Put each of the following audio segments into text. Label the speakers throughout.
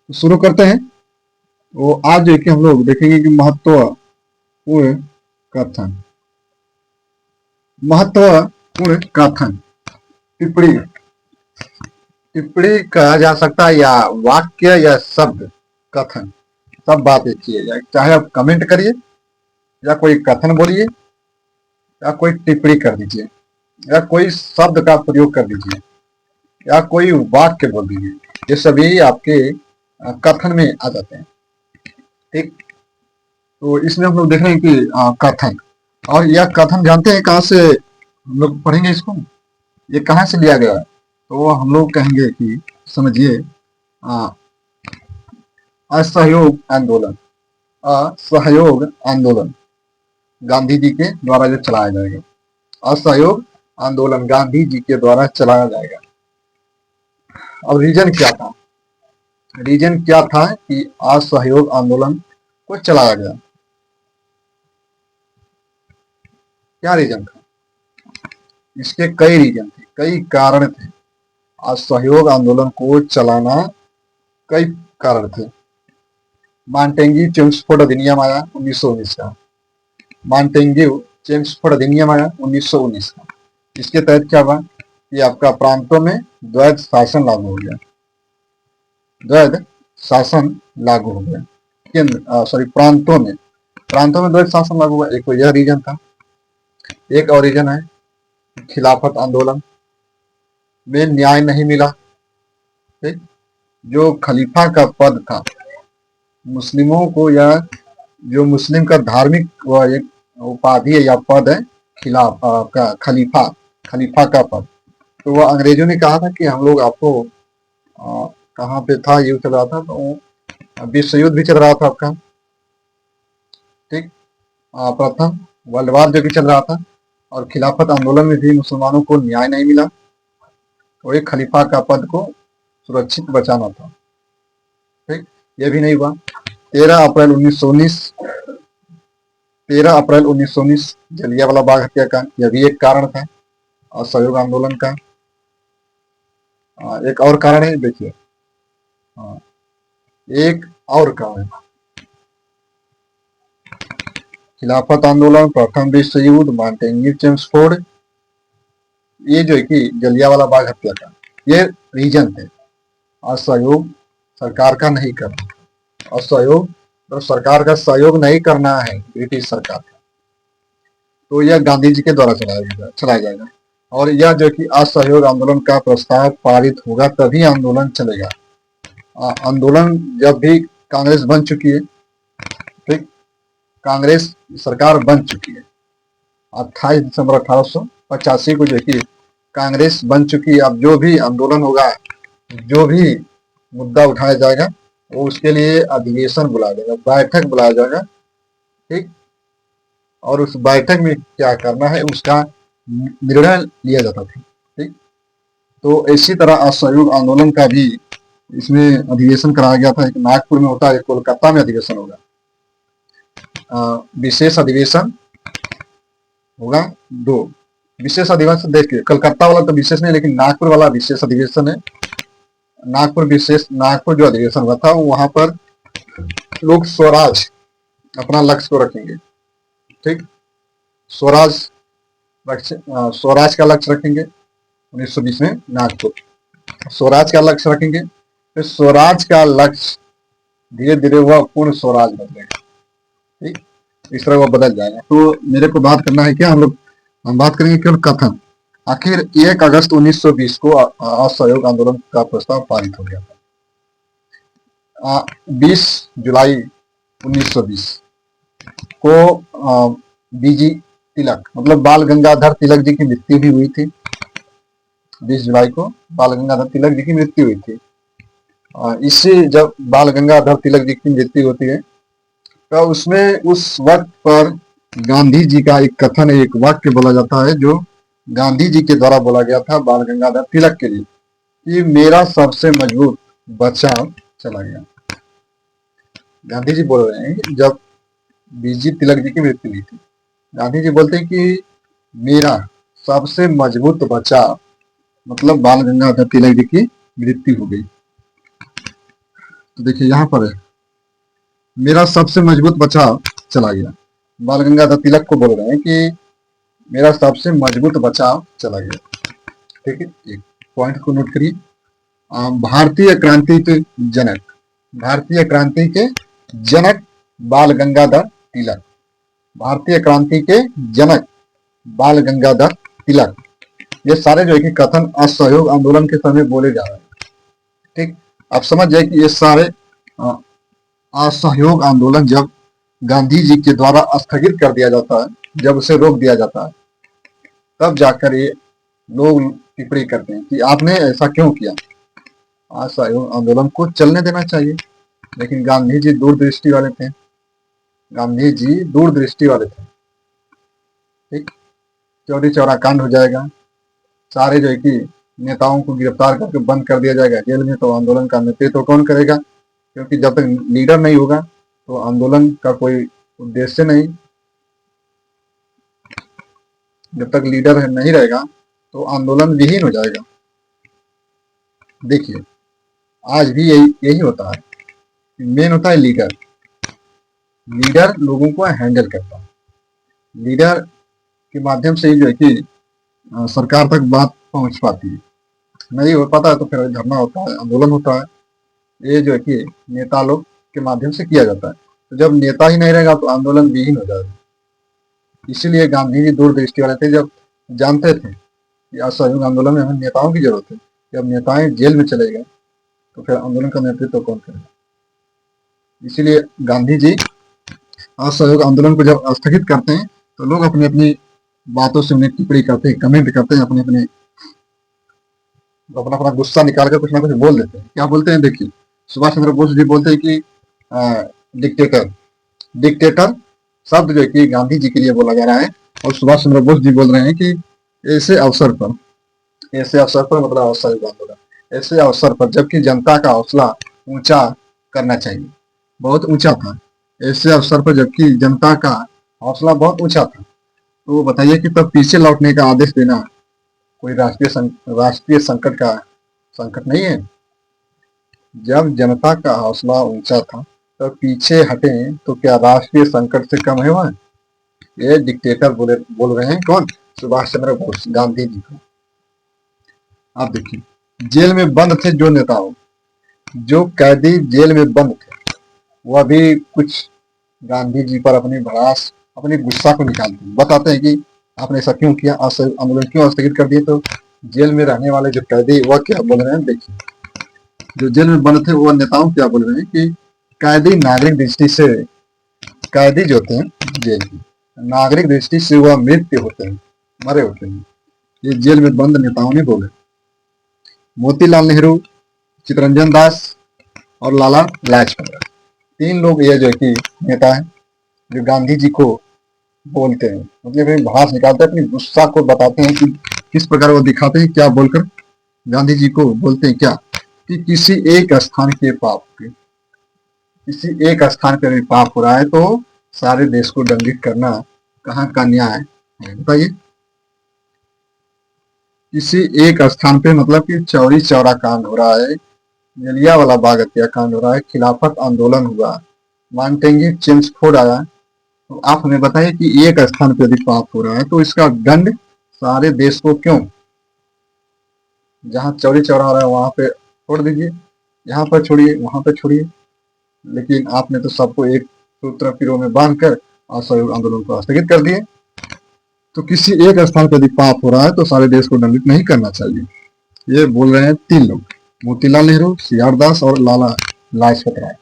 Speaker 1: तो शुरू करते हैं। वो आज जो है कि हम लोग देखेंगे कि महत्वपूर्ण कथन, महत्वपूर्ण कथन, टिप्पणी, टिप्पणी कहा जा सकता है या वाक्य या शब्द, कथन, सब बात एक ही है। चाहे आप कमेंट करिए या कोई कथन बोलिए या कोई टिप्पणी कर दीजिए या कोई शब्द का प्रयोग कर दीजिए या कोई वाक्य बोल दीजिए, ये सभी आपके कथन में आ जाते हैं। ठीक, तो इसमें हम लोग देख रहे हैं कि कथन, और यह कथन जानते हैं कहाँ से हम लोग पढ़ेंगे इसको, ये कहाँ से लिया गया है? तो हम लोग कहेंगे कि समझिए, असहयोग आंदोलन, असहयोग आंदोलन गांधी जी के द्वारा जो चलाया जाएगा, असहयोग आंदोलन गांधी जी के द्वारा चलाया जाएगा। अब रीजन क्या था? रीजन क्या था कि असहयोग आंदोलन को चलाया गया? क्या रीजन था? इसके कई रीजन थे, कई कारण थे। असहयोग आंदोलन को चलाना कई कारण थे। मांटेंग्यू चेम्सफोर्ड अधिनियम आया 1919 का, मांटेंग्यू चेम्सफोर्ड अधिनियम आया 1919 का। इसके तहत क्या हुआ कि आपका प्रांतों में द्वैध शासन लागू हो गया, द्वैध शासन लागू हो गया। प्रांतों में द्वैध शासन लागू हुआ। एक तो यह रीजन था। एक और रीजन है खिलाफत आंदोलन में न्याय नहीं मिला। ठीक, जो खलीफा का पद था मुस्लिमों को, या जो मुस्लिम का धार्मिक एक उपाधि है या पद है खलीफा का पद, तो वह अंग्रेजों ने कहा था कि हम लोग आपको, कहाँ पे था, युद्ध चल रहा था, तो विश्व युद्ध भी चल रहा था आपका। ठीक, प्रथम वर्ल्ड वार जो भी चल रहा था, और खिलाफत आंदोलन में भी मुसलमानों को न्याय नहीं मिला, तो एक खलीफा का पद को सुरक्षित बचाना था। ठीक, यह भी नहीं हुआ। 13 अप्रैल 1919 जलियांवाला बाग हत्याकांड, यह भी एक कारण था असहयोग आंदोलन का। एक और कारण है, देखिए, एक और कारण, खिलाफत आंदोलन, प्रथम विश्व युद्ध, मांटेंग्यू चेम्सफोर्ड, ये जो है कि जलियांवाला बाग हत्याकांड, ये रीजन थे। असहयोग सरकार का नहीं करना, असहयोग तो सरकार का सहयोग नहीं करना है ब्रिटिश सरकार का, तो यह गांधी जी के द्वारा चलाया जाएगा। और यह जो कि असहयोग आंदोलन का प्रस्ताव पारित होगा तभी आंदोलन चलेगा। आंदोलन जब भी कांग्रेस बन चुकी है, ठीक, कांग्रेस सरकार बन चुकी है 28 दिसंबर 1885 को जो कि कांग्रेस बन चुकी है। अब जो भी आंदोलन होगा, जो भी मुद्दा उठाया जाएगा, वो उसके लिए अधिवेशन बुलाया जाएगा, बैठक बुलाया जाएगा। ठीक, और उस बैठक में क्या करना है उसका निर्णय लिया जाता था। ठीक, तो इसी तरह असहयोग आंदोलन का भी इसमें अधिवेशन कराया गया था। एक नागपुर में होता है, एक कोलकाता में अधिवेशन होगा। विशेष अधिवेशन होगा, 2 विशेष अधिवेशन। देखिए, कलकत्ता वाला तो विशेष नहीं, लेकिन नागपुर वाला विशेष अधिवेशन है। नागपुर जो अधिवेशन हुआ था, वहां पर लोग स्वराज अपना लक्ष्य को रखेंगे। ठीक, स्वराज का लक्ष्य रखेंगे 1920 में नागपुर, स्वराज का लक्ष्य रखेंगे। फिर स्वराज का लक्ष्य धीरे धीरे वह पूर्ण स्वराज बदलेगा। ठीक, इस तरह वह बदल जाएगा। तो मेरे को बात करना है क्या, हम बात करेंगे केवल कथन। आखिर 1 अगस्त 1920 को असहयोग आंदोलन का प्रस्ताव पारित हो गया था। 20 जुलाई 1920 को बीजी तिलक, मतलब बाल गंगाधर तिलक जी की मृत्यु भी हुई थी। 20 जुलाई को बाल गंगाधर तिलक जी की मृत्यु हुई थी। इससे जब बाल गंगाधर तिलक जी की मृत्यु होती है, तो उसमें उस वक्त पर गांधी जी का एक कथन, एक वाक्य बोला जाता है, जो गांधी जी के द्वारा बोला गया था बाल गंगाधर तिलक के लिए, कि मेरा सबसे मजबूत बचाव चला गया। गांधी जी बोल रहे हैं जब बीजी तिलक जी की मृत्यु हुई थी, गांधी जी बोलते हैं कि मेरा सबसे मजबूत बचाव, मतलब बाल गंगाधर तिलक जी की मृत्यु हो गई। तो देखिए यहाँ पर है, मेरा सबसे मजबूत बचाव चला गया। बाल गंगाधर तिलक को बोल रहे हैं कि मेरा सबसे मजबूत बचाव चला गया। ठीक है, एक पॉइंट को नोट करिए। भारतीय क्रांति के जनक, भारतीय क्रांति के जनक बाल गंगाधर तिलक, भारतीय क्रांति के जनक बाल गंगाधर तिलक। ये सारे जो है कि कथन असहयोग आंदोलन के समय बोले जा रहे हैं। ठीक, आप समझ जाए कि ये सारे असहयोग आंदोलन जब गांधी जी के द्वारा स्थगित कर दिया जाता है, जब उसे रोक दिया जाता है, तब जाकर ये लोग टिप्पणी करते हैं कि आपने ऐसा क्यों किया, असहयोग आंदोलन को चलने देना चाहिए। लेकिन गांधी जी दूरदृष्टि वाले थे, गांधी जी दूरदृष्टि वाले थे। ठीक, चौरी चौरा कांड हो जाएगा, सारे जो है कि नेताओं को गिरफ्तार करके बंद कर दिया जाएगा जेल में, तो आंदोलन का नेतृत्व कौन करेगा? क्योंकि जब तक लीडर नहीं होगा तो आंदोलन का कोई उद्देश्य नहीं। जब तक लीडर नहीं रहेगा तो आंदोलन विहीन हो जाएगा। देखिए आज भी यही होता है, मेन होता है लीडर। लीडर लोगों को हैंडल करता है, लीडर के माध्यम से ही जो है कि सरकार तक बात पहुंच पाती है। नहीं हो पाता है तो फिर धरना होता है, आंदोलन होता है। ये जो है कि नेता लोग के माध्यम से किया जाता है। तो जब नेता ही नहीं रहेगा तो आंदोलन विहीन हो जाएगा। इसीलिए गांधी जी दूरदृष्टि वाले थे, जब जानते थे कि असहयोग आंदोलन में हमें नेताओं की जरूरत है। जब नेताएं जेल में चले गए तो फिर आंदोलन का नेतृत्व कौन करेगा? इसीलिए गांधी जी असहयोग आंदोलन को जब स्थगित करते हैं तो लोग अपनी अपनी बातों से उन्हें टिप्पणी करते हैं, कमेंट करते हैं, अपने अपने अपना अपना गुस्सा निकाल कर कुछ ना कुछ बोल देते हैं। क्या बोलते हैं? देखिए सुभाष चंद्र बोस जी बोलते हैं कि डिक्टेटर, डिक्टेटर शब्द जो है कि गांधी जी के लिए बोला जा रहा है, और सुभाष चंद्र बोस जी बोल रहे हैं कि ऐसे अवसर पर, ऐसे अवसर पर मतलब असहयोग आंदोलन, ऐसे अवसर पर जबकि जनता का हौसला ऊंचा करना चाहिए, बहुत ऊंचा था। ऐसे अवसर पर जबकि जनता का हौसला बहुत ऊंचा था, तो बताइए कि तब पीछे लौटने का आदेश देना कोई राष्ट्रीय संकट का संकट नहीं है? जब जनता का हौसला ऊंचा था तो पीछे हटे तो क्या राष्ट्रीय संकट से कम है वह? ये डिक्टेटर बोल रहे हैं कौन? सुभाष चंद्र बोस, गांधी जी को। आप देखिए जेल में बंद थे जो नेता हो, जो कैदी जेल में बंद थे, वह भी कुछ गांधी जी पर अपनी भड़ास, अपनी गुस्सा को निकालते हैं, बताते हैं कि आपने ऐसा क्यों किया, आंदोलन क्यों स्थगित कर दिए। तो जेल में रहने वाले जो कैदी वह क्या बोल रहे हैं? देखिए जो जेल में बंद थे वह नेताओं क्या बोल रहे हैं कि कैदी नागरिक दृष्टि से, कैदी जो होते हैं जेल की, नागरिक दृष्टि से वह मृत्यु होते हैं, मरे होते हैं। ये जेल में बंद नेताओं ने बोले। मोतीलाल नेहरू, चित्तरंजन दास और लाला लाजपत राय, तीन लोग ये जो है कि नेता है जो गांधी जी को बोलते हैं, मतलब अपनी भाष निकालते हैं, अपनी गुस्सा को बताते हैं कि किस प्रकार वो दिखाते हैं, क्या बोलकर गांधी जी को बोलते हैं, क्या कि किसी एक स्थान के पाप के, किसी एक स्थान पर भी पाप हो रहा है तो सारे देश को दंडित करना कहाँ का न्याय है? बताइए। किसी एक स्थान पे मतलब कि चौरी चौरा कांड हो रहा है, जलियांवाला बाग हत्याकांड हो रहा है, खिलाफत आंदोलन हुआ, मार्टिन चेम्सफोर्ड आया, तो आप हमें बताइए कि एक स्थान पर यदि पाप हो रहा है तो इसका दंड सारे देश को क्यों? जहां चौरी चौरा हो रहा है वहां पे छोड़ दीजिए, यहाँ पर छोड़िए, वहां पर छोड़िए, लेकिन आपने तो सबको एक सूत्र पिरो में बांधकर असहयोग आंदोलन को स्थगित कर दिए। तो किसी एक स्थान पर यदि पाप हो रहा है तो सारे देश को दंडित नहीं करना चाहिए। ये बोल रहे हैं तीन लोग, मोतीलाल नेहरू, सीआर दास और लाला लाजपत राय।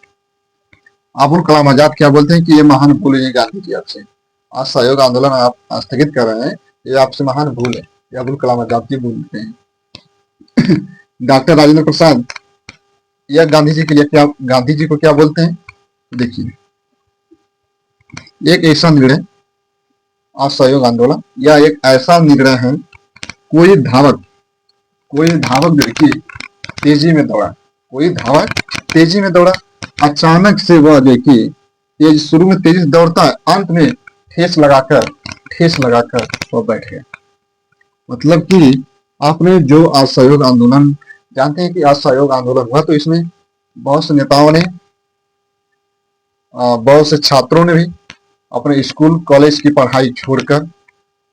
Speaker 1: अबुल कलाम आजाद क्या बोलते हैं कि ये महान भूल है गांधी जी आपसे, असहयोग आंदोलन आप स्थगित कर रहे हैं, ये आपसे महान भूल है, ये अबुल कलाम आजाद जी बोलते हैं। डॉक्टर राजेंद्र प्रसाद यह गांधी जी के लिए क्या, गांधी जी को क्या बोलते हैं? देखिए एक ऐसा निर्णय, असहयोग आंदोलन या एक ऐसा निर्णय है, कोई धावक देखिए तेजी में दौड़ा, कोई धावक तेजी में दौड़ा, अचानक से वह देखिए तेज, शुरू में तेजी से दौड़ता है, अंत में ठेस लगाकर वह बैठ गया। मतलब कि आपने जो असहयोग आंदोलन, जानते हैं कि असहयोग आंदोलन हुआ तो इसमें बहुत से नेताओं ने, बहुत से छात्रों ने भी अपने स्कूल कॉलेज की पढ़ाई छोड़कर,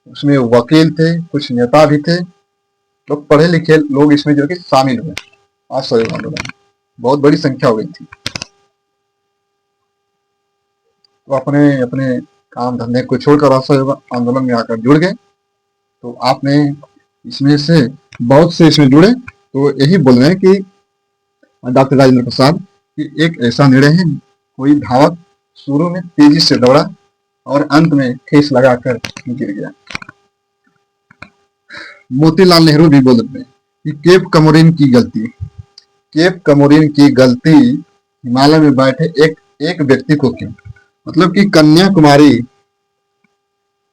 Speaker 1: उसमें वकील थे, कुछ नेता भी थे, लोग पढ़े लिखे लोग इसमें जो कि शामिल हुए असहयोग आंदोलन में। बहुत बड़ी संख्या हो गई थी। तो अपने अपने काम धंधे को छोड़कर असहयोग आंदोलन में आकर जुड़ गए। तो आपने इसमें से बहुत से इसमें जुड़े, तो यही बोल रहे हैं कि डॉक्टर राजेंद्र प्रसाद कि एक ऐसा निर्णय है, कोई धावक शुरू में तेजी से दौड़ा और अंत में ठेस लगाकर गिर गया। मोतीलाल नेहरू भी बोल रहे हैं कि केप कमोरिन की गलती, केप कमोरिन की गलती हिमालय में बैठे एक व्यक्ति को क्यों, मतलब कि कन्याकुमारी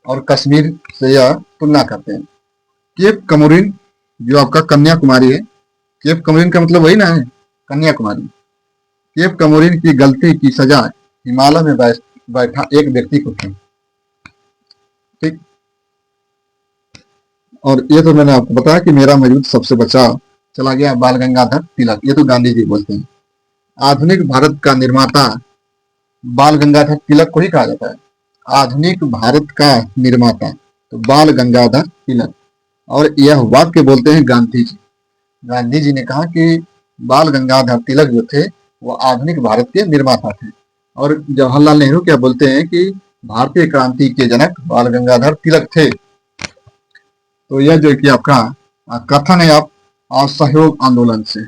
Speaker 1: और कश्मीर से यह तुलना करते हैं। केप कमोरिन जो आपका कन्याकुमारी है, केप कमोरिन का मतलब वही ना है, कन्याकुमारी। केप कमोरिन की गलती की सजा हिमालय में बैठा एक व्यक्ति को क्यों, ठीक। और ये तो मैंने आपको बताया कि मेरा मौजूद सबसे बचा चला गया बाल गंगाधर तिलक, ये तो गांधी जी बोलते हैं। आधुनिक भारत का निर्माता बाल गंगाधर तिलक को ही कहा जाता है, आधुनिक भारत का निर्माता, तो बाल गंगाधर तिलक। और यह वाक्य बोलते हैं गांधी जी। गांधी जी ने कहा कि बाल गंगाधर तिलक जो थे वो आधुनिक भारत के निर्माता थे। और जवाहरलाल नेहरू क्या बोलते हैं कि भारतीय क्रांति के जनक बाल गंगाधर तिलक थे। तो यह जो कि आपका कथन है आप असहयोग आंदोलन से,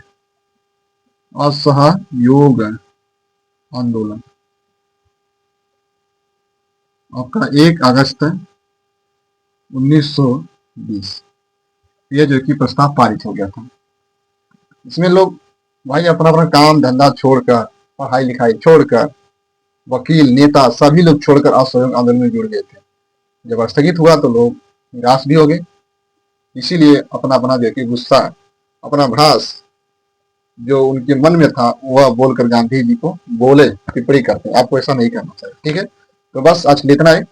Speaker 1: असहयोग आंदोलन आपका 1 अगस्त 1920 ये जो कि प्रस्ताव पारित हो गया था। इसमें लोग भाई अपना अपना काम धंधा छोड़कर, पढ़ाई लिखाई छोड़कर, वकील नेता सभी लोग छोड़कर असहयोग आंदोलन में जुड़ गए थे। जब स्थगित हुआ तो लोग निराश भी हो गए, इसीलिए अपना अपना जो कि गुस्सा, अपना भड़ास जो उनके मन में था वह बोलकर गांधी जी को बोले, टिप्पणी करते हैं। आपको ऐसा नहीं करना चाहिए, ठीक है। तो बस आज के लिए इतना है।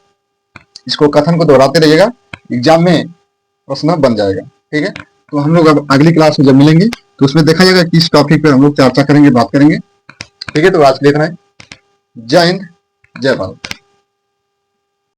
Speaker 1: इसको कथन को दोहराते रहिएगा, एग्जाम में प्रश्न बन जाएगा, ठीक है। तो हम लोग अब अगली क्लास में जब मिलेंगे तो उसमें देखा जाएगा किस टॉपिक पे हम लोग चर्चा करेंगे, बात करेंगे, ठीक है। तो आज के लिए इतना है। जय हिंद, जय भारत।